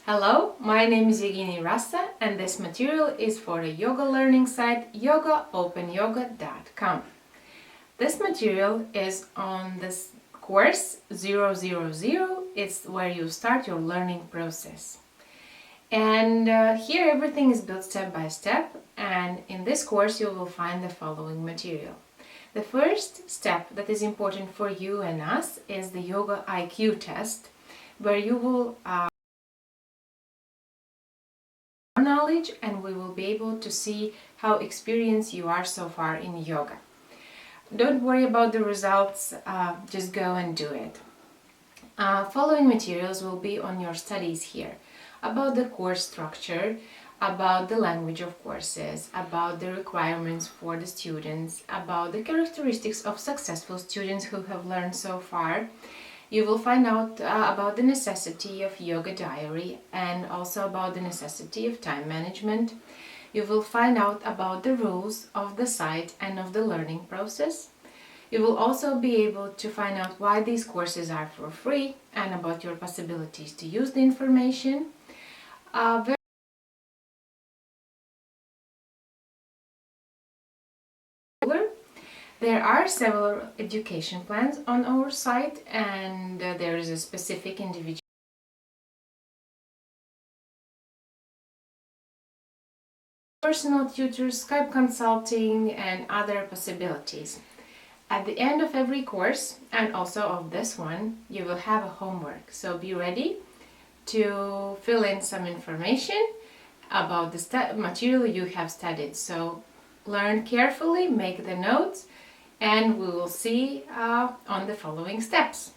Hello, my name is Irina and this material is for the yoga learning site yogaopenyoga.com. This material is on this course 000. It's where you start your learning process. And here everything is built step by step, and in this course you will find the following material. The first step that is important for you and us is the yoga IQ test, where you will knowledge and we will be able to see how experienced you are so far in yoga. Don't worry about the results, just go and do it. Following materials will be on your studies here, about the course structure, about the language of courses, about the requirements for the students, about the characteristics of successful students who have learned so far. You will find out about the necessity of yoga diary and also about the necessity of time management. You will find out about the rules of the site and of the learning process. You will also be able to find out why these courses are for free and about your possibilities to use the information. There are several education plans on our site, and there is a specific individual personal tutors, Skype consulting, and other possibilities. At the end of every course, and also of this one, you will have a homework. So be ready to fill in some information about the material you have studied. So learn carefully, make the notes, and we will see on the following steps.